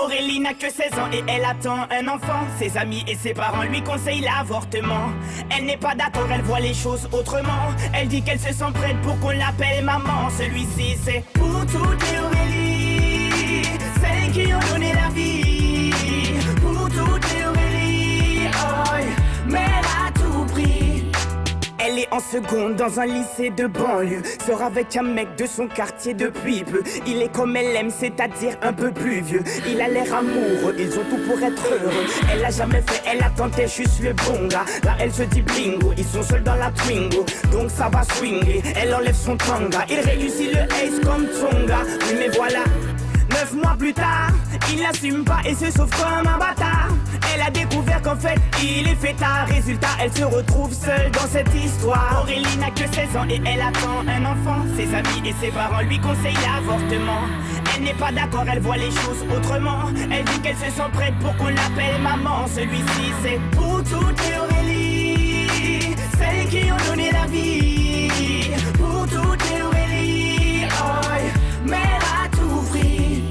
Aurélie n'a que 16 ans et elle attend un enfant. Ses amis et ses parents lui conseillent l'avortement. Elle n'est pas d'accord, elle voit les choses autrement. Elle dit qu'elle se sent prête pour qu'on l'appelle maman. Celui-ci c'est pour toutes les Aurélie, celles qui ont donné la vie. Pour toutes les Aurélie, oh, mère à tout prix. Elle est en seconde dans un lycée de banlieue. Sort avec un mec de son quartier depuis peu. Il est comme elle aime, c'est-à-dire un peu plus vieux. Il a l'air amoureux, ils ont tout pour être heureux. Elle a jamais fait, elle a tenté juste le bon gars. Là elle se dit bingo, ils sont seuls dans la Twingo. Donc ça va swinguer, elle enlève son tanga. Il réussit le ace comme Tonga. Oui mais voilà, 9 mois plus tard, il n'assume pas et se sauve comme un bâtard. Elle a découvert qu'en fait, il est fêtard. Résultat, elle se retrouve seule dans cette histoire. Aurélie n'a que 16 ans et elle attend un enfant. Ses amis et ses parents lui conseillent l'avortement. Elle n'est pas d'accord, elle voit les choses autrement. Elle dit qu'elle se sent prête pour qu'on l'appelle maman. Celui-ci c'est pour toutes les Aurélie, celles qui ont donné la vie. Pour toutes les Aurélie, oh, mère à tout prix.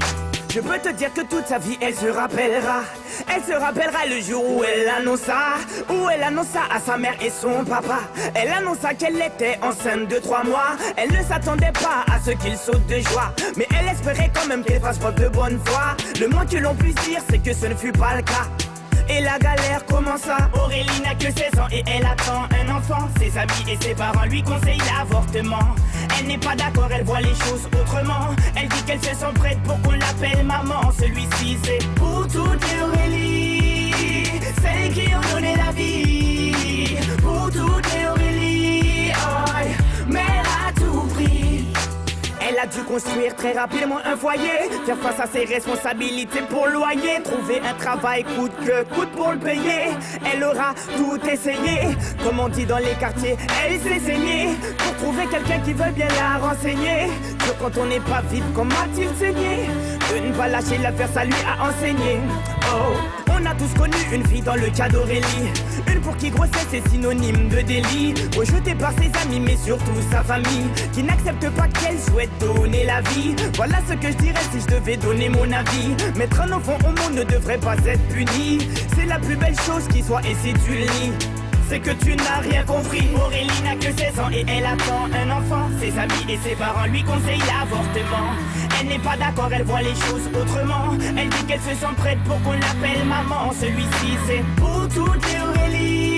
Je peux te dire que toute sa vie elle se rappellera. Elle se rappellera le jour où elle annonça à sa mère et son papa. Elle annonça qu'elle était enceinte de 3 mois. Elle ne s'attendait pas à ce qu'il saute de joie, mais elle espérait quand même qu'elle fasse preuve de bonne foi. Le moins que l'on puisse dire c'est que ce ne fut pas le cas. Et la galère commença. Aurélie n'a que 16 ans et elle attend un enfant. Ses amis et ses parents lui conseillent l'avortement. Elle n'est pas d'accord, elle voit les choses autrement. Elle dit qu'elle se sent prête pour qu'on l'appelle maman. Celui-ci c'est pour toutes les Aurélie, celles qui ont donné la vie. Pour toutes les Aurélie, oh, mère à tout prix. Elle a dû construire très rapidement un foyer, faire face à ses responsabilités pour le loyer, trouver un travail coûte que coûte pour le payer. Elle aura tout essayé, comme on dit dans les quartiers, elle s'est saignée pour trouver quelqu'un qui veut bien la renseigner. Que quand on n'est pas vite, comment a-t-il saigné? De ne pas lâcher l'affaire, ça lui a enseigné. Oh, on a tous connu une fille dans le cas d'Aurélie, une pour qui grossesse est synonyme de délit, rejetée par ses amis mais surtout sa famille, qui n'accepte pas qu'elle souhaite donner la vie. Voilà ce que je dirais si je devais donner mon avis. Mettre un enfant au monde ne devrait pas être puni. C'est la plus belle chose qui soit et si tu le nies, c'est que tu n'as rien compris. Aurélie n'a que 16 ans et elle attend un enfant. Ses amis et ses parents lui conseillent l'avortement. Elle n'est pas d'accord, elle voit les choses autrement. Elle dit qu'elle se sent prête pour qu'on l'appelle maman. Celui-ci c'est pour toutes les Aurélie,